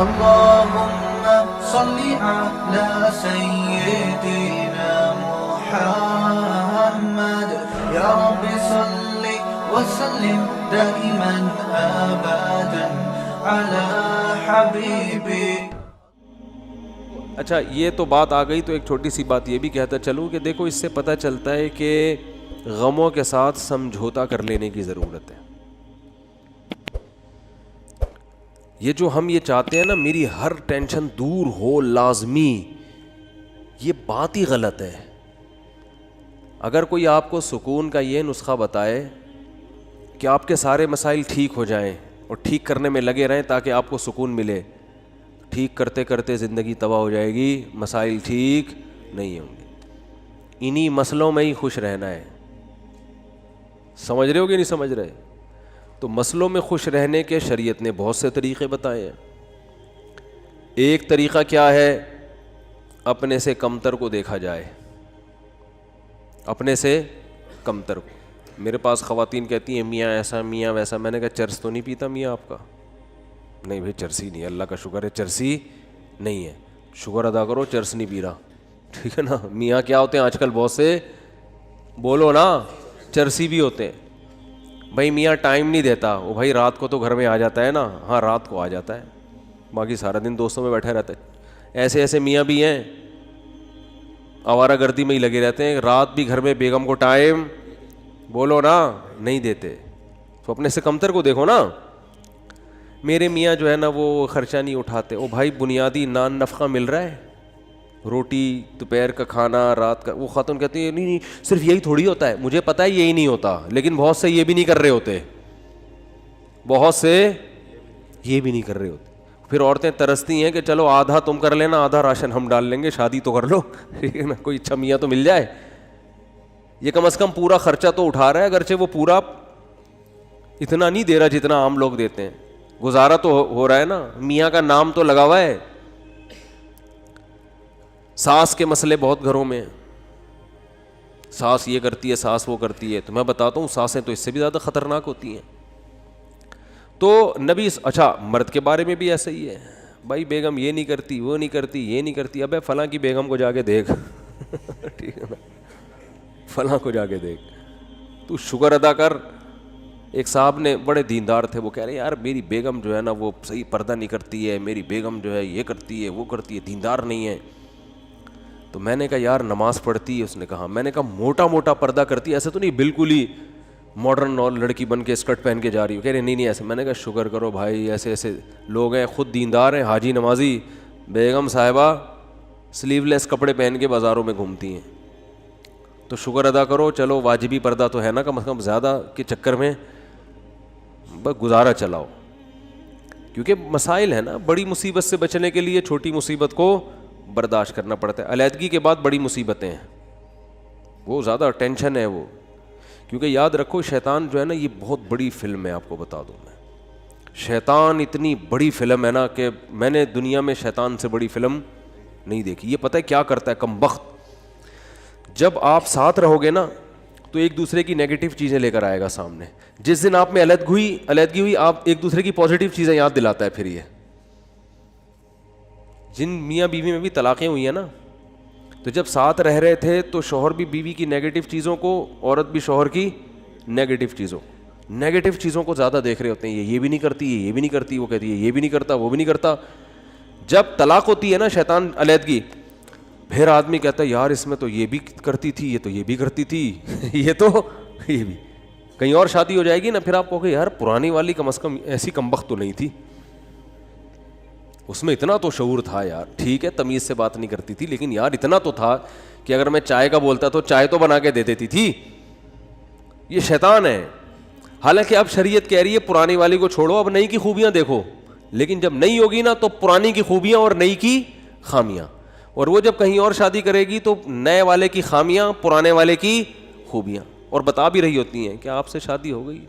اللهم صل على سيدنا محمد يا رب صل وسلم دائما ابدا على حبيبي. اچھا یہ تو بات آ گئی, تو ایک چھوٹی سی بات یہ بھی کہتا چلوں کہ دیکھو اس سے پتہ چلتا ہے کہ غموں کے ساتھ سمجھوتا کر لینے کی ضرورت ہے. یہ جو ہم یہ چاہتے ہیں نا میری ہر ٹینشن دور ہو لازمی, یہ بات ہی غلط ہے. اگر کوئی آپ کو سکون کا یہ نسخہ بتائے کہ آپ کے سارے مسائل ٹھیک ہو جائیں اور ٹھیک کرنے میں لگے رہیں تاکہ آپ کو سکون ملے, ٹھیک کرتے کرتے زندگی تباہ ہو جائے گی, مسائل ٹھیک نہیں ہوں گے. انہی مسئلوں میں ہی خوش رہنا ہے. سمجھ رہے ہو کہ نہیں سمجھ رہے؟ تو مسئلوں میں خوش رہنے کے شریعت نے بہت سے طریقے بتائے ہیں. ایک طریقہ کیا ہے, اپنے سے کمتر کو دیکھا جائے, اپنے سے کمتر کو. میرے پاس خواتین کہتی ہیں میاں ایسا میاں ویسا. میں نے کہا چرس تو نہیں پیتا میاں آپ کا؟ نہیں بھائی چرسی نہیں, اللہ کا شکر ہے چرسی نہیں ہے, شکر ادا کرو چرس نہیں پی رہا, ٹھیک ہے نا. میاں کیا ہوتے ہیں آج کل بہت سے, بولو نا, چرسی بھی ہوتے ہیں. بھائی میاں ٹائم نہیں دیتا, وہ بھائی رات کو تو گھر میں آ جاتا ہے نا, ہاں رات کو آ جاتا ہے, باقی سارا دن دوستوں میں بیٹھے رہتا ہے. ایسے ایسے میاں بھی ہیں آوارہ گردی میں ہی لگے رہتے ہیں, رات بھی گھر میں بیگم کو ٹائم, بولو نا, نہیں دیتے. تو اپنے سے کمتر کو دیکھو نا. میرے میاں جو ہے نا وہ خرچہ نہیں اٹھاتے. او بھائی بنیادی نان نفقہ مل رہا ہے, روٹی, دوپہر کا کھانا, رات کا. وہ خاتون کہتی ہے نہیں نہیں صرف یہی تھوڑی ہوتا ہے, مجھے پتہ ہے یہی نہیں ہوتا, لیکن بہت سے یہ بھی نہیں کر رہے ہوتے, بہت سے یہ بھی نہیں کر رہے ہوتے. پھر عورتیں ترستی ہیں کہ چلو آدھا تم کر لینا, آدھا راشن ہم ڈال لیں گے, شادی تو کر لو, ٹھیک ہے نا, کوئی اچھا میاں تو مل جائے. یہ کم از کم پورا خرچہ تو اٹھا رہا ہے, اگرچہ وہ پورا اتنا نہیں دے رہا جتنا عام لوگ دیتے ہیں, گزارا تو ہو رہا ہے نا, میاں کا نام تو لگا ہوا ہے. ساس کے مسئلے بہت گھروں میں, ساس یہ کرتی ہے, ساس وہ کرتی ہے. تو میں بتاتا ہوں ساسیں تو اس سے بھی زیادہ خطرناک ہوتی ہیں. تو نبی, اچھا مرد کے بارے میں بھی ایسا ہی ہے, بھائی بیگم یہ نہیں کرتی, وہ نہیں کرتی, یہ نہیں کرتی. ابے فلاں کی بیگم کو جا کے دیکھ, ٹھیک ہے نا, فلاں کو جا کے دیکھ, تو شکر ادا کر. ایک صاحب نے, بڑے دیندار تھے, وہ کہہ رہے یار میری بیگم جو ہے نا وہ صحیح پردہ نہیں کرتی ہے, میری بیگم جو ہے یہ کرتی ہے وہ کرتی ہے, دیندار نہیں ہے. تو میں نے کہا یار نماز پڑھتی ہے؟ اس نے کہا. میں نے کہا موٹا موٹا پردہ کرتی ہے, ایسے تو نہیں بالکل ہی ماڈرن لڑکی بن کے اسکرٹ پہن کے جا رہی ہو؟ کہہ رہے نہیں نہیں ایسے. میں نے کہا شکر کرو بھائی, ایسے ایسے لوگ ہیں, خود دیندار ہیں, حاجی نمازی, بیگم صاحبہ سلیو لیس کپڑے پہن کے بازاروں میں گھومتی ہیں. تو شکر ادا کرو, چلو واجبی پردہ تو ہے نا, کم از کم زیادہ کے چکر میں بس گزارا چلاؤ. کیونکہ مسائل ہے نا, بڑی مصیبت سے بچنے کے لیے چھوٹی مصیبت کو برداشت کرنا پڑتا ہے. علیحدگی کے بعد بڑی مصیبتیں ہیں, وہ زیادہ ٹینشن ہے وہ. کیونکہ یاد رکھو شیطان جو ہے نا یہ بہت بڑی فلم ہے, آپ کو بتا دوں میں, شیطان اتنی بڑی فلم ہے نا کہ میں نے دنیا میں شیطان سے بڑی فلم نہیں دیکھی. یہ پتہ ہے کیا کرتا ہے کمبخت, جب آپ ساتھ رہو گے نا تو ایک دوسرے کی نیگیٹو چیزیں لے کر آئے گا سامنے. جس دن آپ میں علیحدگی ہوئی, آپ ایک دوسرے کی پازیٹیو چیزیں یاد دلاتا ہے. پھر یہ جن میاں بیوی میں بھی طلاقیں ہوئی ہیں نا, تو جب ساتھ رہ رہے تھے تو شوہر بھی بیوی کی نیگیٹو چیزوں کو, عورت بھی شوہر کی نیگیٹو چیزوں کو زیادہ دیکھ رہے ہوتے ہیں. یہ بھی نہیں کرتی, یہ بھی نہیں کرتی, وہ کہتی ہے یہ بھی نہیں کرتا, وہ بھی نہیں کرتا. جب طلاق ہوتی ہے نا شیطان علیحدگی, پھر آدمی کہتا ہے یار اس میں تو یہ بھی کرتی تھی, یہ تو یہ بھی کرتی تھی, یہ تو یہ بھی. کہیں اور شادی ہو جائے گی نا, پھر آپ کہو گے یار پرانی والی کم از کم ایسی کمبخت تو نہیں تھی, اس میں اتنا تو شعور تھا یار. ٹھیک ہے تمیز سے بات نہیں کرتی تھی, لیکن یار اتنا تو تھا کہ اگر میں چائے کا بولتا تو چائے تو بنا کے دے دیتی تھی. یہ شیطان ہے. حالانکہ اب شریعت کہہ رہی ہے پرانی والی کو چھوڑو, اب نئی کی خوبیاں دیکھو. لیکن جب نئی ہوگی نا تو پرانی کی خوبیاں اور نئی کی خامیاں, اور وہ جب کہیں اور شادی کرے گی تو نئے والے کی خامیاں, پرانے والے کی خوبیاں. اور بتا بھی رہی ہوتی ہیں کہ آپ سے شادی ہو گئی,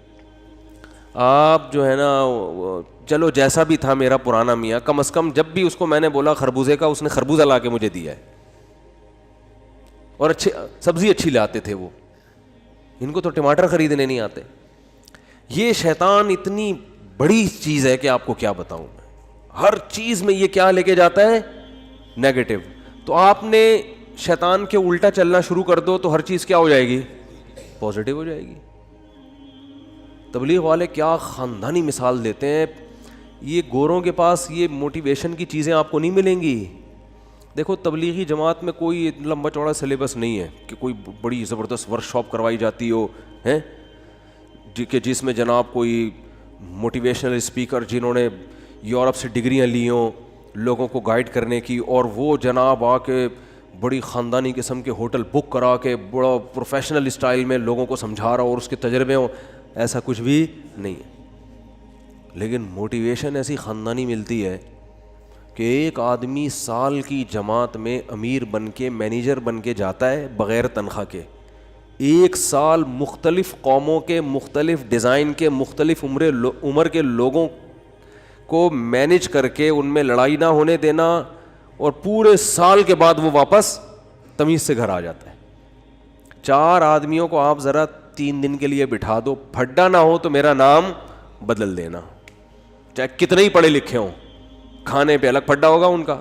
آپ جو ہے نا چلو جیسا بھی تھا میرا پرانا میاں, کم از کم جب بھی اس کو میں نے بولا خربوزے کا, اس نے خربوزہ لا کے مجھے دیا ہے, اور اچھی سبزی اچھی لاتے تھے وہ. ان کو تو ٹماٹر خریدنے نہیں آتے. یہ شیطان اتنی بڑی چیز ہے کہ آپ کو کیا بتاؤں میں. ہر چیز میں یہ کیا لے کے جاتا ہے؟ نیگیٹو. تو آپ نے شیطان کے الٹا چلنا شروع کر دو تو ہر چیز کیا ہو جائے گی؟ پازیٹیو ہو جائے گی. تبلیغ والے کیا خاندانی مثال دیتے ہیں. یہ گوروں کے پاس یہ موٹیویشن کی چیزیں آپ کو نہیں ملیں گی. دیکھو تبلیغی جماعت میں کوئی لمبا چوڑا سلیبس نہیں ہے کہ کوئی بڑی زبردست ورک شاپ کروائی جاتی ہو ہیں کہ جس میں جناب کوئی موٹیویشنل اسپیکر جنہوں نے یورپ سے ڈگریاں لی ہوں لوگوں کو گائیڈ کرنے کی, اور وہ جناب آ کے بڑی خاندانی قسم کے ہوٹل بک کرا کے بڑا پروفیشنل اسٹائل میں لوگوں کو سمجھا رہا ہو اور اس کے تجربے ہوں. ایسا کچھ بھی نہیں ہے. لیکن موٹیویشن ایسی خاندانی ملتی ہے کہ ایک آدمی سال کی جماعت میں امیر بن کے مینیجر بن کے جاتا ہے بغیر تنخواہ کے. ایک سال مختلف قوموں کے مختلف ڈیزائن کے مختلف عمر کے لوگوں کو مینیج کر کے ان میں لڑائی نہ ہونے دینا, اور پورے سال کے بعد وہ واپس تمیز سے گھر آ جاتا ہے. 4 آدمیوں کو آپ ذرا 3 دن کے لیے بٹھا دو, پھڈا نہ ہو تو میرا نام بدل دینا, چاہے کتنے ہی پڑھے لکھے ہوں. کھانے پہ الگ پھڈا ہوگا ان کا,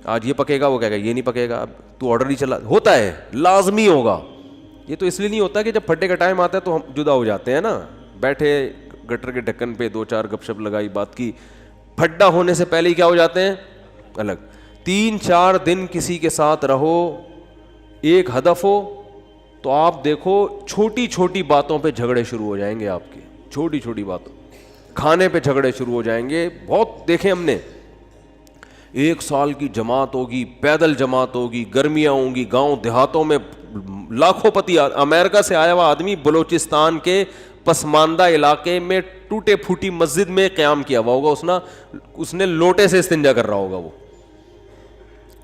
آج یہ پکے گا وہ کہے گا یہ نہیں پکے گا, اب تو آرڈر ہی چلا ہوتا ہے لازمی ہوگا. یہ تو اس لیے نہیں ہوتا کہ جب پھڈے کا ٹائم آتا ہے تو ہم جدا ہو جاتے ہیں نا, بیٹھے گٹر کے ڈھکن پہ 2-4 گپ شپ لگائی بات کی, پھڈا ہونے سے پہلے ہی کیا ہو جاتے ہیں الگ. 3-4 دن کسی کے ساتھ رہو, ایک ہدف ہو تو آپ دیکھو چھوٹی چھوٹی باتوں پہ جھگڑے شروع ہو جائیں گے آپ کے, چھوٹی چھوٹی باتوں, کھانے پہ جھگڑے شروع ہو جائیں گے. بہت دیکھیں ہم نے, 1 سال کی جماعت ہوگی, پیدل جماعت ہوگی, گرمیاں ہوں گی, گاؤں دیہاتوں میں لاکھوں پتی, امریکہ سے آیا ہوا آدمی بلوچستان کے پسماندہ علاقے میں ٹوٹے پھوٹی مسجد میں قیام کیا ہوا ہوگا, اس نے لوٹے سے استنجا کر رہا ہوگا, وہ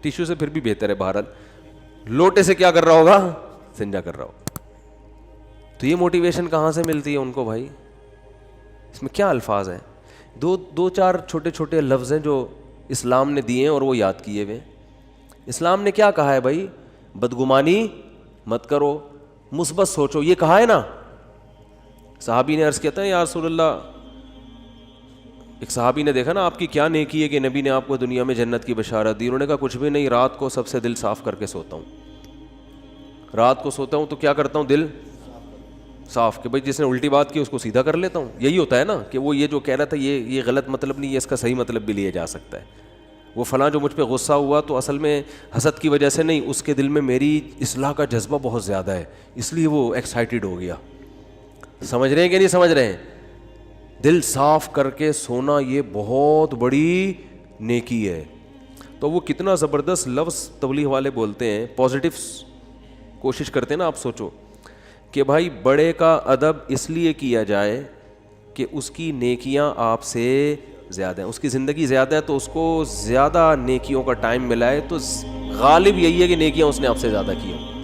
ٹیشو سے پھر بھی بہتر ہے, بہرحال لوٹے سے کیا کر رہا ہوگا, استنجا کر رہا ہوگا. تو یہ موٹیویشن کہاں سے ملتی ہے ان کو بھائی؟ اس میں کیا الفاظ ہیں؟ 2-4 چھوٹے چھوٹے لفظ ہیں جو اسلام نے دیے ہیں اور وہ یاد کیے ہوئے. اسلام نے کیا کہا ہے بھائی؟ بدگمانی مت کرو, مثبت سوچو, یہ کہا ہے نا. صحابی نے عرض کیا تھا یا رسول اللہ, ایک صحابی نے دیکھا نا آپ کی کیا نیکی ہے کہ نبی نے آپ کو دنیا میں جنت کی بشارت دی. انہوں نے کہا کچھ بھی نہیں, رات کو سب سے دل صاف کر کے سوتا ہوں. رات کو سوتا ہوں تو کیا کرتا ہوں, دل صاف, کہ بھائی جس نے الٹی بات کی اس کو سیدھا کر لیتا ہوں. یہی ہوتا ہے نا کہ وہ یہ جو کہہ رہا تھا یہ غلط مطلب نہیں ہے, اس کا صحیح مطلب بھی لیا جا سکتا ہے. وہ فلاں جو مجھ پہ غصہ ہوا تو اصل میں حسد کی وجہ سے نہیں, اس کے دل میں میری اصلاح کا جذبہ بہت زیادہ ہے, اس لیے وہ ایکسائٹیڈ ہو گیا. سمجھ رہے ہیں کہ نہیں سمجھ رہے ہیں؟ دل صاف کر کے سونا یہ بہت بڑی نیکی ہے. تو وہ کتنا زبردست لفظ تبلیغ والے بولتے ہیں, پازیٹیو کوشش کرتے ہیں نا. آپ سوچو کہ بھائی بڑے کا ادب اس لیے کیا جائے کہ اس کی نیکیاں آپ سے زیادہ ہیں, اس کی زندگی زیادہ ہے تو اس کو زیادہ نیکیوں کا ٹائم ملا ہے, تو غالب یہی ہے کہ نیکیاں اس نے آپ سے زیادہ کی ہوں.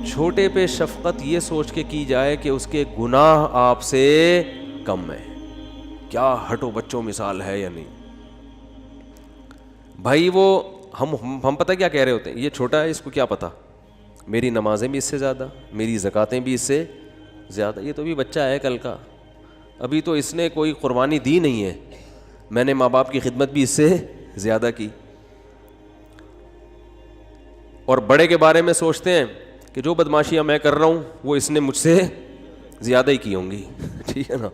چھوٹے پہ شفقت یہ سوچ کے کی جائے کہ اس کے گناہ آپ سے کم ہیں. کیا ہٹو بچوں مثال ہے یا نہیں بھائی؟ وہ ہم پتہ کیا کہہ رہے ہوتے ہیں, یہ چھوٹا ہے اس کو کیا پتہ, میری نمازیں بھی اس سے زیادہ, میری زکاتیں بھی اس سے زیادہ, یہ تو بھی بچہ ہے کل کا, ابھی تو اس نے کوئی قربانی دی نہیں ہے, میں نے ماں باپ کی خدمت بھی اس سے زیادہ کی. اور بڑے کے بارے میں سوچتے ہیں کہ جو بدماشیاں میں کر رہا ہوں وہ اس نے مجھ سے زیادہ ہی کی ہوں گی. ٹھیک ہے نا,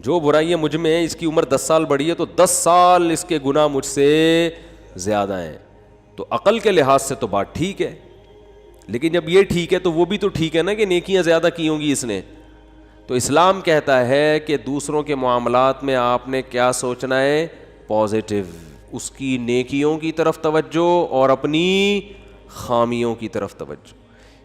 جو برائیاں مجھ میں ہیں, اس کی عمر 10 سال بڑی ہے تو 10 سال اس کے گناہ مجھ سے زیادہ ہیں. تو عقل کے لحاظ سے تو بات ٹھیک ہے, لیکن جب یہ ٹھیک ہے تو وہ بھی تو ٹھیک ہے نا کہ نیکیاں زیادہ کی ہوں گی اس نے. تو اسلام کہتا ہے کہ دوسروں کے معاملات میں آپ نے کیا سوچنا ہے, پازیٹیو, اس کی نیکیوں کی طرف توجہ اور اپنی خامیوں کی طرف توجہ,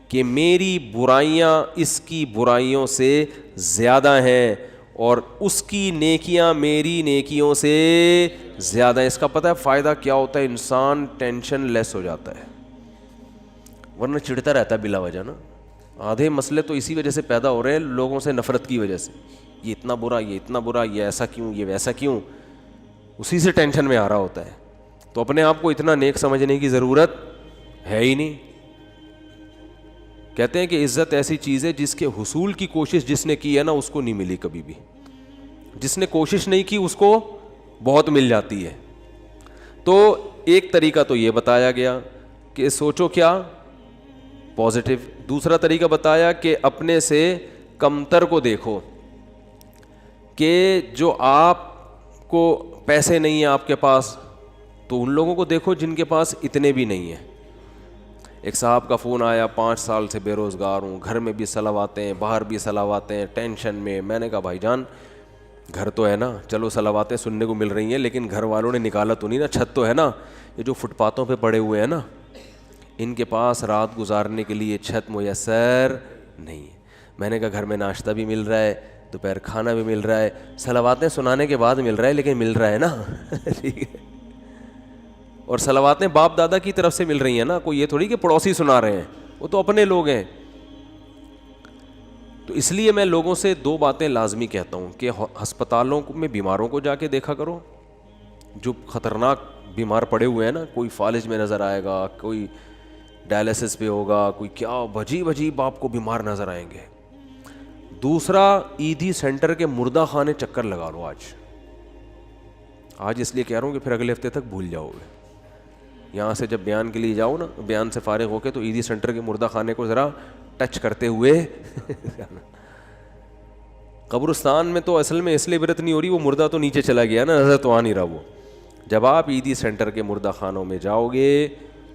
کہ میری برائیاں اس کی برائیوں سے زیادہ ہیں اور اس کی نیکیاں میری نیکیوں سے زیادہ ہیں. اس کا پتہ ہے فائدہ کیا ہوتا ہے؟ انسان ٹینشن لیس ہو جاتا ہے, ورنہ چڑھتا رہتا ہے بلا وجہ نا. آدھے مسئلے تو اسی وجہ سے پیدا ہو رہے ہیں, لوگوں سے نفرت کی وجہ سے, یہ اتنا برا, یہ اتنا برا, یہ ایسا کیوں, یہ ویسا کیوں, اسی سے ٹینشن میں آ رہا ہوتا ہے. تو اپنے آپ کو اتنا نیک سمجھنے کی ضرورت ہے ہی نہیں. کہتے ہیں کہ عزت ایسی چیز ہے جس کے حصول کی کوشش جس نے کی ہے نا اس کو نہیں ملی کبھی بھی. جس نے کوشش نہیں کی اس کو بہت مل جاتی ہے. تو ایک طریقہ تو یہ بتایا گیا کہ سوچو کیا پازیٹیو. دوسرا طریقہ بتایا کہ اپنے سے کمتر کو دیکھو, کہ جو آپ کو پیسے نہیں ہیں آپ کے پاس, تو ان لوگوں کو دیکھو جن کے پاس اتنے بھی نہیں ہیں. ایک صاحب کا فون آیا, 5 سال سے بے روزگار ہوں, گھر میں بھی صلواتے ہیں, باہر بھی صلواتے ہیں, ٹینشن میں. میں نے کہا بھائی جان گھر تو ہے نا, چلو صلواتیں سننے کو مل رہی ہیں, لیکن گھر والوں نے نکالا تو نہیں نا, چھت تو ہے نا. یہ جو فٹ پاتھوں پہ پڑے ہوئے ہیں نا, ان کے پاس رات گزارنے کے لیے چھت میسر نہیں ہے. میں نے کہا گھر میں ناشتہ بھی مل رہا ہے, دوپہر کھانا بھی مل رہا ہے, صلواتیں سنانے کے بعد مل رہا ہے, لیکن مل رہا ہے نا. ٹھیک ہے, اور صلواتیں باپ دادا کی طرف سے مل رہی ہیں نا, کوئی یہ تھوڑی کہ پڑوسی سنا رہے ہیں, وہ تو اپنے لوگ ہیں. تو اس لیے میں لوگوں سے 2 باتیں لازمی کہتا ہوں کہ ہسپتالوں میں بیماروں کو جا کے دیکھا کرو, جو خطرناک بیمار پڑے ہوئے ہیں نا, کوئی فالج میں نظر آئے گا, کوئی ڈائلسس پہ ہوگا, کوئی کیا عجیب عجیب آپ کو بیمار نظر آئیں گے. دوسرا, عیدی سینٹر کے مردہ خانے چکر لگا لو آج اس لیے کہہ رہا ہوں کہ پھر اگلے ہفتے تک بھول جاؤ گے. یہاں سے جب بیان کے لیے جاؤ نا, بیان سے فارغ ہو کے, تو عیدی سینٹر کے مردہ خانے کو ذرا ٹچ کرتے ہوئے. قبرستان میں تو اصل میں اس لیے عبرت نہیں ہو رہی, وہ مردہ تو نیچے چلا گیا نا, نظر تو آ نہیں رہا وہ. جب آپ عیدی سینٹر کے مردہ خانوں میں جاؤ گے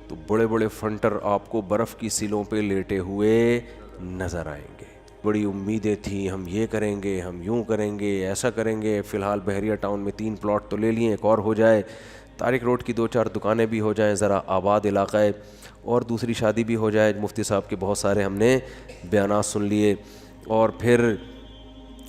تو بڑے بڑے فنٹر آپ کو برف کی سیلوں پہ لیٹے ہوئے نظر آئیں گے. بڑی امیدیں تھیں, ہم یہ کریں گے, ہم یوں کریں گے, ایسا کریں گے. فی الحال بحریہ ٹاؤن میں 3 پلاٹ تو لے لیے, ایک اور ہو جائے, طارق روڈ کی 2-4 دکانیں بھی ہو جائیں, ذرا آباد علاقہ ہے, اور دوسری شادی بھی ہو جائے. مفتی صاحب کے بہت سارے ہم نے بیانات سن لیے, اور پھر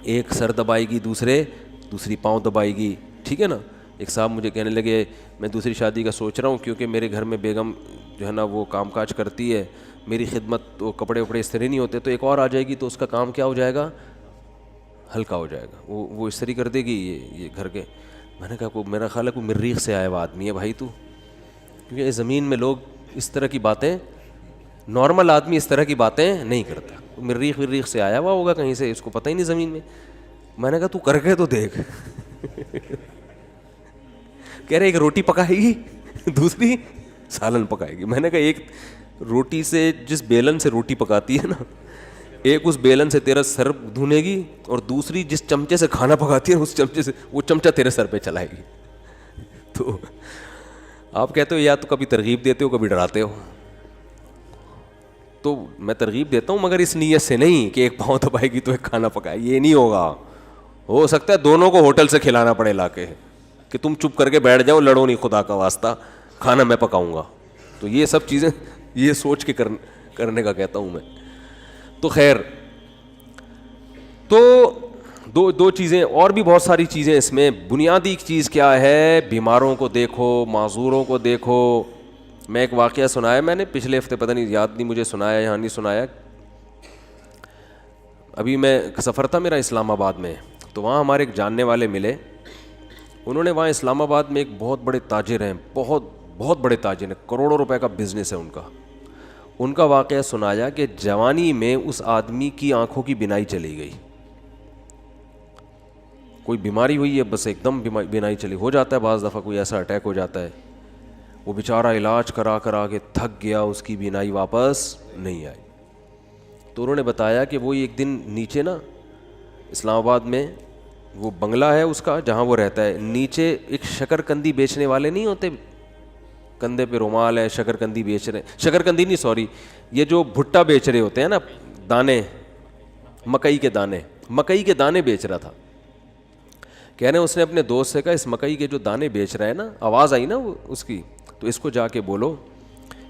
ایک سر دبائے گی, دوسری پاؤں دبائے گی. ٹھیک ہے نا. ایک صاحب مجھے کہنے لگے میں دوسری شادی کا سوچ رہا ہوں, کیونکہ میرے گھر میں بیگم جو ہے نا وہ کام کاج کرتی ہے, میری خدمت, تو کپڑے وپڑے اس طرح نہیں ہوتے, تو ایک اور آ جائے گی تو اس کا کام کیا ہو جائے گا, ہلکا ہو جائے گا, وہ اس طرح کر دے گی یہ گھر کے. میں نے کہا میرا خیال ہے کوئی مریخ سے آیا ہوا آدمی ہے بھائی تو, کیونکہ اس زمین میں لوگ اس طرح کی باتیں, نارمل آدمی اس طرح کی باتیں نہیں کرتا. مریخ سے آیا ہوا ہوگا کہیں سے, اس کو پتہ ہی نہیں زمین میں. میں نے کہا تو کر کے تو دیکھ. کہہ رہے ایک روٹی پکائے گی, دوسری سالن پکائے گی. میں نے کہا ایک روٹی سے, جس بیلن سے روٹی پکاتی ہے نا, ایک اس بیلن سے تیرا سر دھونے گی, اور دوسری جس چمچے سے کھانا پکاتی ہے اس چمچے سے وہ چمچہ تیرے سر پہ چلائے گی. تو آپ کہتے ہو یا تو کبھی ترغیب دیتے ہو کبھی ڈراتے ہو. تو میں ترغیب دیتا ہوں, مگر اس نیت سے نہیں کہ ایک پاؤں دبائے گی تو ایک کھانا پکائے, یہ نہیں ہوگا. ہو سکتا ہے دونوں کو ہوٹل سے کھلانا پڑے لا کے, کہ تم چپ کر کے بیٹھ جاؤ, لڑو نہیں, خدا کا واسطہ, کھانا میں پکاؤں گا. تو یہ سب چیزیں یہ سوچ کے کرنے کا کہتا ہوں میں. تو خیر, تو دو چیزیں, اور بھی بہت ساری چیزیں اس میں. بنیادی چیز کیا ہے, بیماروں کو دیکھو, معذوروں کو دیکھو. میں ایک واقعہ سنایا میں نے پچھلے ہفتے, پتہ نہیں یاد نہیں مجھے سنایا یا نہیں سنایا. ابھی میں سفر تھا میرا اسلام آباد میں, تو وہاں ہمارے ایک جاننے والے ملے. انہوں نے وہاں اسلام آباد میں ایک بہت بڑے تاجر ہیں, بہت بڑے تاجر ہیں, کروڑوں روپے کا بزنس ہے ان کا واقعہ سنایا کہ جوانی میں اس آدمی کی آنکھوں کی بینائی چلی گئی. کوئی بیماری ہوئی ہے, بس ایک دم بینائی چلی, ہو جاتا ہے بعض دفعہ, کوئی ایسا اٹیک ہو جاتا ہے. وہ بیچارہ علاج کرا کے تھک گیا, اس کی بینائی واپس نہیں آئی. تو انہوں نے بتایا کہ وہ ایک دن نیچے نا اسلام آباد میں وہ بنگلہ ہے اس کا جہاں وہ رہتا ہے, نیچے ایک شکر کندی بیچنے والے نہیں ہوتے, کندھے پہ رومال ہے, شکر کندی بیچ رہے ہیں, شکر کندی نہیں سوری, یہ جو بھٹا بیچ رہے ہوتے ہیں نا, دانے, مکئی کے دانے بیچ رہا تھا. کہہ رہے ہیں اس نے اپنے دوست سے کہا اس مکئی کے جو دانے بیچ رہا ہے نا, آواز آئی نا اس کی, تو اس کو جا کے بولو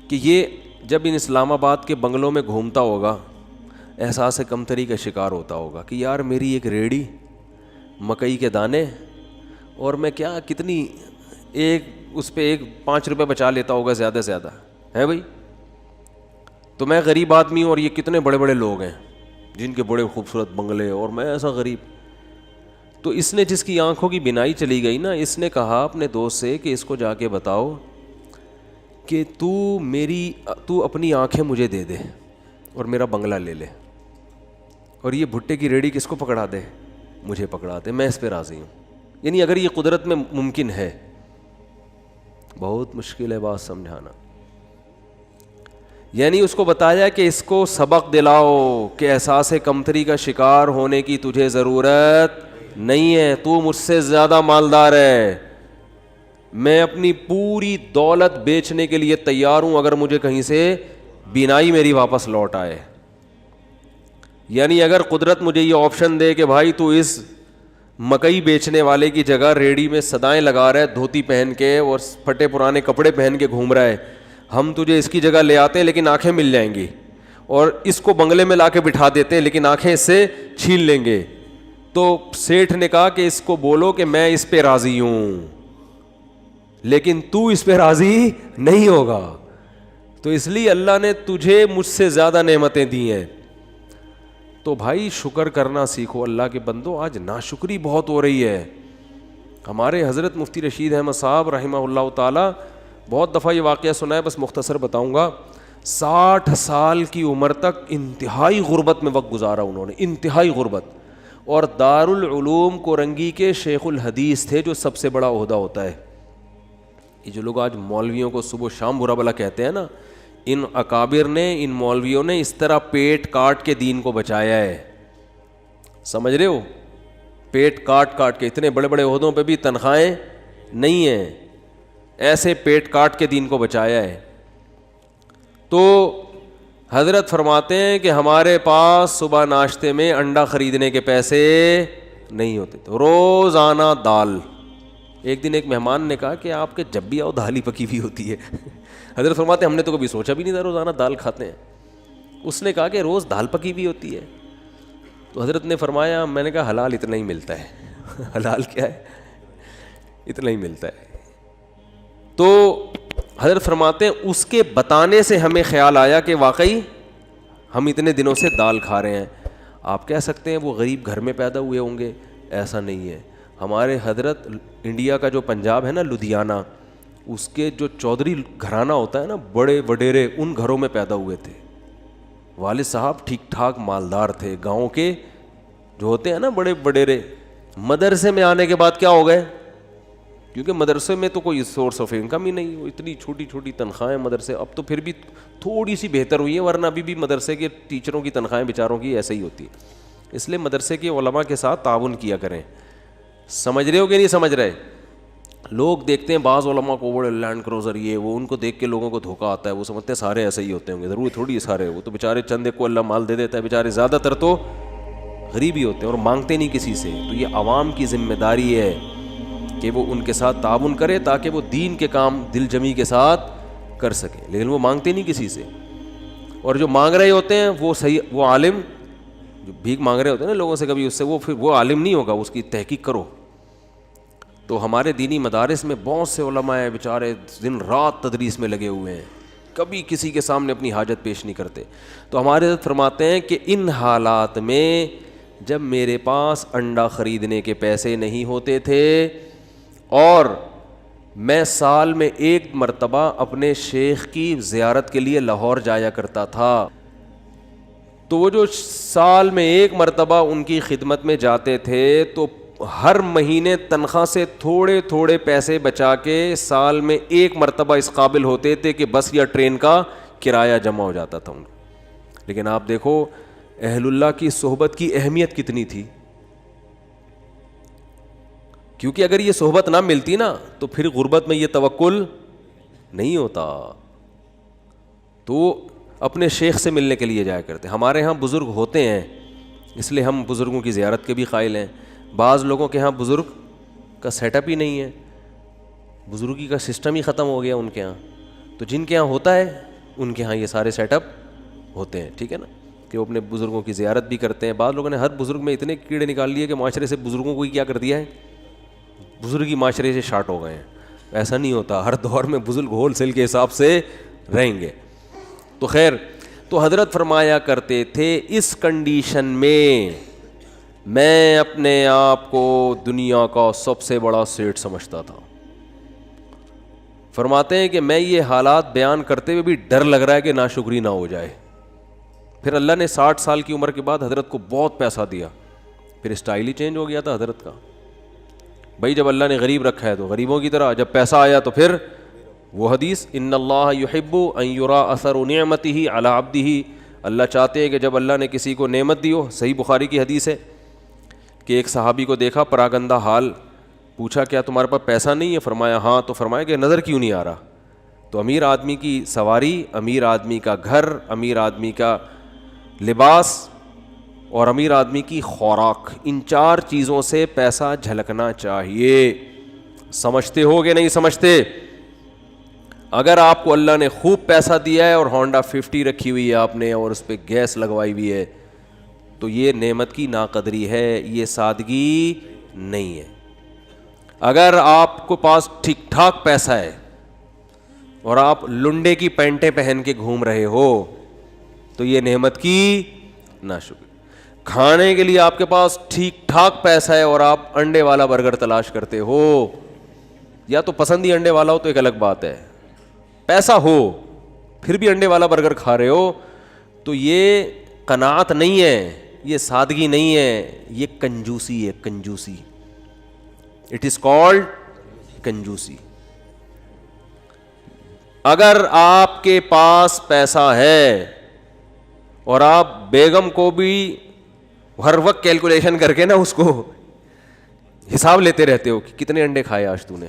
کہ یہ جب ان اسلام آباد کے بنگلوں میں گھومتا ہوگا احساس کمتری کا شکار ہوتا ہوگا کہ یار میری ایک ریڑھی, مکئی کے دانے, اور میں کیا کتنی ایک اس پہ 5 روپے بچا لیتا ہوگا زیادہ سے زیادہ ہے بھائی. تو میں غریب آدمی ہوں اور یہ کتنے بڑے بڑے لوگ ہیں جن کے بڑے خوبصورت بنگلے, اور میں ایسا غریب. تو اس نے جس کی آنکھوں کی بینائی چلی گئی نا, اس نے کہا اپنے دوست سے کہ اس کو جا کے بتاؤ کہ تو اپنی آنکھیں مجھے دے دے اور میرا بنگلہ لے لے, اور یہ بھٹے کی ریڑھی کس کو پکڑا دے, مجھے پکڑا دے، میں اس پہ راضی ہوں. یعنی اگر یہ قدرت میں ممکن ہے، بہت مشکل ہے بات سمجھانا. یعنی اس کو بتایا کہ اس کو سبق دلاؤ کہ احساس کمتری کا شکار ہونے کی تجھے ضرورت نہیں ہے، تو مجھ سے زیادہ مالدار ہے، میں اپنی پوری دولت بیچنے کے لیے تیار ہوں اگر مجھے کہیں سے بینائی میری واپس لوٹ آئے. یعنی اگر قدرت مجھے یہ آپشن دے کہ بھائی تو اس مکئی بیچنے والے کی جگہ ریڑھی میں صدائیں لگا رہا ہے دھوتی پہن کے اور پھٹے پرانے کپڑے پہن کے گھوم رہا ہے، ہم تجھے اس کی جگہ لے آتے ہیں لیکن آنکھیں مل جائیں گی، اور اس کو بنگلے میں لا کے بٹھا دیتے ہیں لیکن آنکھیں اس سے چھین لیں گے. تو سیٹھ نے کہا کہ اس کو بولو کہ میں اس پہ راضی ہوں لیکن تو اس پہ راضی نہیں ہوگا. تو اس لیے اللہ نے تجھے مجھ سے زیادہ نعمتیں دی ہیں. تو بھائی شکر کرنا سیکھو اللہ کے بندو. آج ناشکری بہت ہو رہی ہے. ہمارے حضرت مفتی رشید احمد صاحب رحمہ اللہ تعالی، بہت دفعہ یہ واقعہ سنا ہے، بس مختصر بتاؤں گا. 60 سال کی عمر تک انتہائی غربت میں وقت گزارا انہوں نے، انتہائی غربت. اور دارالعلوم کورنگی کے شیخ الحدیث تھے، جو سب سے بڑا عہدہ ہوتا ہے. یہ جو لوگ آج مولویوں کو صبح شام برا بلا کہتے ہیں نا، ان اکابر نے، ان مولویوں نے اس طرح پیٹ کاٹ کے دین کو بچایا ہے. سمجھ رہے ہو؟ پیٹ کاٹ کاٹ کے، اتنے بڑے بڑے عہدوں پہ بھی تنخواہیں نہیں ہیں، ایسے پیٹ کاٹ کے دین کو بچایا ہے. تو حضرت فرماتے ہیں کہ ہمارے پاس صبح ناشتے میں انڈا خریدنے کے پیسے نہیں ہوتے تھے، روزانہ دال. ایک دن ایک مہمان نے کہا کہ آپ کے جب بھی آؤ دال ہی پکی ہوئی ہوتی ہے. حضرت فرماتے ہیں ہم نے تو کبھی سوچا بھی نہیں تھا روزانہ دال کھاتے ہیں. اس نے کہا کہ روز دال پکی ہوئی ہوتی ہے. تو حضرت نے فرمایا، میں نے کہا حلال اتنا ہی ملتا ہے. حلال کیا ہے؟ اتنا ہی ملتا ہے. تو حضرت فرماتے ہیں اس کے بتانے سے ہمیں خیال آیا کہ واقعی ہم اتنے دنوں سے دال کھا رہے ہیں. آپ کہہ سکتے ہیں وہ غریب گھر میں پیدا ہوئے ہوں گے، ایسا نہیں ہے. ہمارے حضرت انڈیا کا جو پنجاب ہے نا، لدھیانہ، اس کے جو چودھری گھرانہ ہوتا ہے نا، بڑے وڈیرے، ان گھروں میں پیدا ہوئے تھے. والد صاحب ٹھیک ٹھاک مالدار تھے. گاؤں کے جو ہوتے ہیں نا بڑے وڈیرے، مدرسے میں آنے کے بعد کیا ہو گئے؟ کیونکہ مدرسے میں تو کوئی سورس آف انکم ہی نہیں، وہ اتنی چھوٹی چھوٹی تنخواہیں مدرسے. اب تو پھر بھی تھوڑی سی بہتر ہوئی ہے، ورنہ ابھی بھی مدرسے کے ٹیچروں کی تنخواہیں بیچاروں کی ایسے ہی ہوتی ہے. اس لیے مدرسے کے علماء کے ساتھ تعاون کیا کریں. سمجھ رہے ہو کہ نہیں سمجھ رہے؟ لوگ دیکھتے ہیں بعض علماء کو بڑے لینڈ کروزر، یہ وہ، ان کو دیکھ کے لوگوں کو دھوکہ آتا ہے. وہ سمجھتے ہیں سارے ایسے ہی ہوتے ہوں گے. ضرور تھوڑی سارے، وہ تو بیچارے چند ایک کو اللہ مال دے دیتا ہے، بیچارے زیادہ تر تو غریب ہی ہوتے ہیں اور مانگتے نہیں کسی سے. تو یہ عوام کی ذمہ داری ہے کہ وہ ان کے ساتھ تعاون کرے تاکہ وہ دین کے کام دل جمی کے ساتھ کر سکیں. لیکن وہ مانگتے نہیں کسی سے. اور جو مانگ رہے ہوتے ہیں وہ صحیح، وہ عالم جو بھیک مانگ رہے ہوتے ہیں نا لوگوں سے کبھی، اس سے وہ پھر وہ عالم نہیں ہوگا، اس کی تحقیق کرو. تو ہمارے دینی مدارس میں بہت سے علماء ہیں بیچارے دن رات تدریس میں لگے ہوئے ہیں، کبھی کسی کے سامنے اپنی حاجت پیش نہیں کرتے. تو ہمارے حضرت فرماتے ہیں کہ ان حالات میں جب میرے پاس انڈا خریدنے کے پیسے نہیں ہوتے تھے اور میں سال میں ایک مرتبہ اپنے شیخ کی زیارت کے لیے لاہور جایا کرتا تھا، تو وہ جو سال میں ایک مرتبہ ان کی خدمت میں جاتے تھے تو ہر مہینے تنخواہ سے تھوڑے تھوڑے پیسے بچا کے سال میں ایک مرتبہ اس قابل ہوتے تھے کہ بس یا ٹرین کا کرایہ جمع ہو جاتا تھا ان کو. لیکن آپ دیکھو اہل اللہ کی صحبت کی اہمیت کتنی تھی. کیونکہ اگر یہ صحبت نہ ملتی نا تو پھر غربت میں یہ توکل نہیں ہوتا. تو اپنے شیخ سے ملنے کے لیے جایا کرتے. ہمارے ہاں بزرگ ہوتے ہیں اس لیے ہم بزرگوں کی زیارت کے بھی قائل ہیں. بعض لوگوں کے ہاں بزرگ کا سیٹ اپ ہی نہیں ہے، بزرگی کا سسٹم ہی ختم ہو گیا ان کے ہاں. تو جن کے ہاں ہوتا ہے ان کے ہاں یہ سارے سیٹ اپ ہوتے ہیں. ٹھیک ہے نا، کہ وہ اپنے بزرگوں کی زیارت بھی کرتے ہیں. بعض لوگوں نے ہر بزرگ میں اتنے کیڑے نکال لیے کہ معاشرے سے بزرگوں کو ہی کیا کر دیا ہے، بزرگی معاشرے سے شارٹ ہو گئے ہیں. ایسا نہیں ہوتا، ہر دور میں بزرگ ہول سیل کے حساب سے رہیں گے. تو خیر، تو حضرت فرمایا کرتے تھے اس کنڈیشن میں میں اپنے آپ کو دنیا کا سب سے بڑا سیٹ سمجھتا تھا. فرماتے ہیں کہ میں یہ حالات بیان کرتے ہوئے بھی ڈر لگ رہا ہے کہ ناشکری نہ ہو جائے. پھر اللہ نے 60 سال کی عمر کے بعد حضرت کو بہت پیسہ دیا، پھر اسٹائل ہی چینج ہو گیا تھا حضرت کا. بھائی جب اللہ نے غریب رکھا ہے تو غریبوں کی طرح, جب پیسہ آیا تو پھر وہ حدیث ان اللہ یحب ان یرا اثر نعمتہ علی عبدہ, اللہ چاہتے ہیں کہ جب اللہ نے کسی کو نعمت دی ہو. صحیح بخاری کی حدیث ہے کہ ایک صحابی کو دیکھا پراگندہ حال, پوچھا کیا تمہارے پاس پیسہ نہیں ہے؟ فرمایا ہاں. تو فرمایا کہ نظر کیوں نہیں آ رہا؟ تو امیر آدمی کی سواری, امیر آدمی کا گھر, امیر آدمی کا لباس اور امیر آدمی کی خوراک, ان 4 چیزوں سے پیسہ جھلکنا چاہیے. سمجھتے ہو کہ نہیں سمجھتے؟ اگر آپ کو اللہ نے خوب پیسہ دیا ہے اور ہونڈا 50 رکھی ہوئی ہے آپ نے اور اس پہ گیس لگوائی ہوئی ہے, تو یہ نعمت کی ناقدری ہے, یہ سادگی نہیں ہے. اگر آپ کو پاس ٹھیک ٹھاک پیسہ ہے اور آپ لنڈے کی پینٹیں پہن کے گھوم رہے ہو تو یہ نعمت کی ناشکری. کھانے کے لیے آپ کے پاس ٹھیک ٹھاک پیسہ ہے اور آپ انڈے والا برگر تلاش کرتے ہو, یا تو پسند ہی انڈے والا ہو تو ایک الگ بات ہے, پیسہ ہو پھر بھی انڈے والا برگر کھا رہے ہو, تو یہ قناعت نہیں ہے, یہ سادگی نہیں ہے, یہ کنجوسی ہے. کنجوسی, اٹ از کالڈ کنجوسی. اگر آپ کے پاس پیسہ ہے اور آپ بیگم کو بھی ہر وقت کیلکولیشن کر کے نا اس کو حساب لیتے رہتے ہو کہ کتنے انڈے کھائے آج تو نے.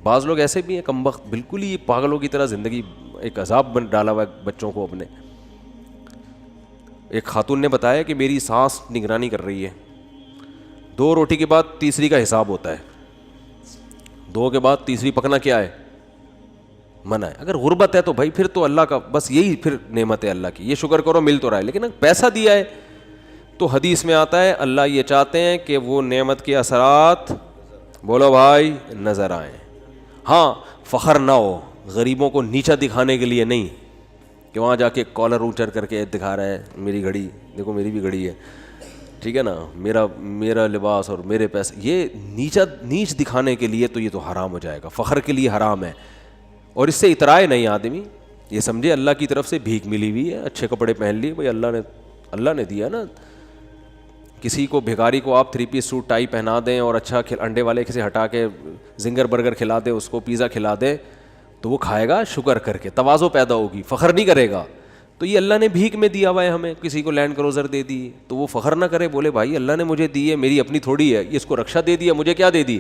بعض لوگ ایسے بھی ہیں کمبخت, بالکل ہی پاگلوں کی طرح زندگی ایک عذاب بن ڈالا ہوا ہے بچوں کو اپنے. ایک خاتون نے بتایا کہ میری ساس نگرانی کر رہی ہے, 2 روٹی کے بعد تیسری کا حساب ہوتا ہے, 2 کے بعد تیسری پکنا کیا ہے؟ منع ہے. اگر غربت ہے تو بھائی پھر تو اللہ کا بس یہی پھر نعمت ہے اللہ کی, یہ شکر کرو مل تو رہا ہے. لیکن اگر پیسہ دیا ہے تو حدیث میں آتا ہے اللہ یہ چاہتے ہیں کہ وہ نعمت کے اثرات, بولو بھائی, نظر آئیں. ہاں فخر نہ ہو, غریبوں کو نیچا دکھانے کے لیے نہیں کہ وہاں جا کے کالر اونچر کر کے دکھا رہا ہے میری گھڑی دیکھو, میری بھی گھڑی ہے, ٹھیک ہے نا, میرا لباس اور میرے پیسے, یہ نیچ دکھانے کے لیے تو یہ تو حرام ہو جائے گا, فخر کے لیے حرام ہے. اور اس سے اترائے نہیں آدمی, یہ سمجھے اللہ کی طرف سے بھیک ملی ہوئی ہے, اچھے کپڑے پہن لیے, بھائی اللہ نے دیا نا. کسی کو بھیکاری کو آپ 3 پیس سوٹ ٹائی پہنا دیں اور اچھا انڈے والے کسی ہٹا کے زنگر برگر کھلا دیں, اس کو پیزا کھلا دیں, تو وہ کھائے گا شکر کر کے, تواضع پیدا ہوگی, فخر نہیں کرے گا. تو یہ اللہ نے بھیک میں دیا ہوا ہے ہمیں, کسی کو لینڈ کروزر دے دی تو وہ فخر نہ کرے, بولے بھائی اللہ نے مجھے دی ہے, میری اپنی تھوڑی ہے, یہ اس کو رکشا دے دیا, مجھے کیا دے دی؟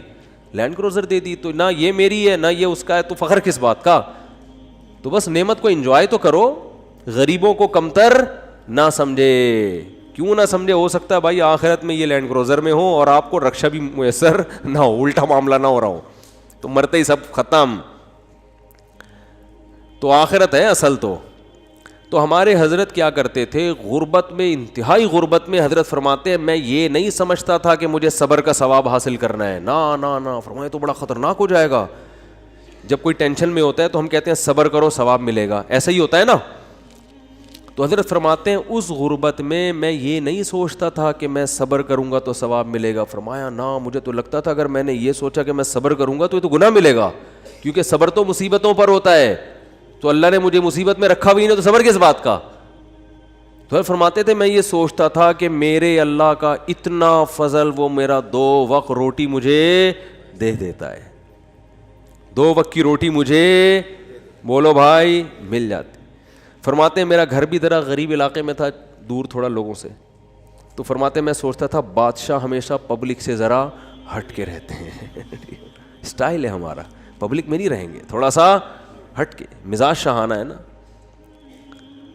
لینڈ کروزر دے دی, تو نہ یہ میری ہے نہ یہ اس کا ہے, تو فخر کس بات کا؟ تو بس نعمت کو انجوائے تو کرو, غریبوں کو کمتر نہ سمجھے. کیوں نہ سمجھے؟ ہو سکتا ہے بھائی آخرت میں یہ لینڈ کروزر میں ہو اور آپ کو رکشا بھی میسر نہ ہو, الٹا معاملہ نہ ہو رہا ہو, تو مرتے ہی سب ختم. تو آخرت ہے اصل. تو ہمارے حضرت کیا کرتے تھے غربت میں, انتہائی غربت میں, حضرت فرماتے ہیں میں یہ نہیں سمجھتا تھا کہ مجھے صبر کا ثواب حاصل کرنا ہے, نہ فرمائے تو بڑا خطرناک ہو جائے گا. جب کوئی ٹینشن میں ہوتا ہے تو ہم کہتے ہیں صبر کرو ثواب ملے گا, ایسا ہی ہوتا ہے نا. تو حضرت فرماتے ہیں اس غربت میں یہ نہیں سوچتا تھا کہ میں صبر کروں گا تو ثواب ملے گا. فرمایا نہ, مجھے تو لگتا تھا اگر میں نے یہ سوچا کہ میں صبر کروں گا تو یہ تو گناہ ملے گا, کیونکہ صبر تو مصیبتوں پر ہوتا ہے, تو اللہ نے مجھے مصیبت میں رکھا بھی نہیں, تو صبر کس بات کا؟ تو فرماتے تھے میں یہ سوچتا تھا کہ میرے اللہ کا اتنا فضل, وہ میرا 2 وقت روٹی مجھے دے دیتا ہے, 2 وقت کی روٹی مجھے, بولو بھائی, مل جاتی. فرماتے ہیں میرا گھر بھی ذرا غریب علاقے میں تھا, دور تھوڑا لوگوں سے, تو فرماتے ہیں میں سوچتا تھا بادشاہ ہمیشہ پبلک سے ذرا ہٹ کے رہتے ہیں, اسٹائل ہے ہمارا, پبلک میں نہیں رہیں گے, تھوڑا سا ہٹ کے, مزاج شاہانہ ہے نا.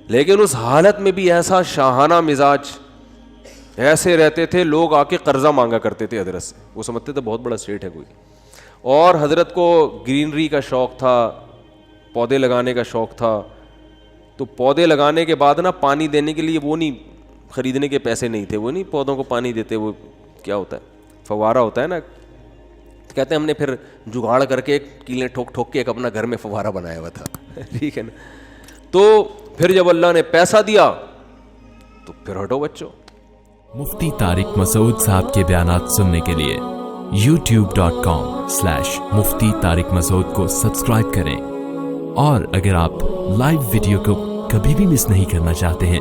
لیکن اس حالت میں بھی ایسا شاہانہ مزاج, ایسے رہتے تھے لوگ آ کے قرضہ مانگا کرتے تھے حضرت سے, وہ سمجھتے تھے بہت بڑا سیٹ ہے کوئی. اور حضرت کو گرینری کا شوق تھا, پودے لگانے کا شوق تھا, تو پودے لگانے کے بعد نا پانی دینے کے لیے وہ نہیں, خریدنے کے پیسے نہیں تھے, وہ نہیں پودوں کو پانی دیتے, وہ کیا ہوتا ہے, فوارہ ہوتا ہے نا, کہتے ہیں ہم نے پھر جگاڑ کر کے کیلیں ٹھوک کے ایک اپنا گھر میں فوارہ بنایا ہوا تھا, ٹھیک ہے نا. تو پھر جب اللہ نے پیسہ دیا تو پھر ہٹو بچوں. مفتی طارق مسعود صاحب کے بیانات سننے کے لیے youtube.com/مفتی طارق مسعود کو سبسکرائب کریں, اور اگر آپ لائیو ویڈیو کو کبھی بھی مس نہیں کرنا چاہتے ہیں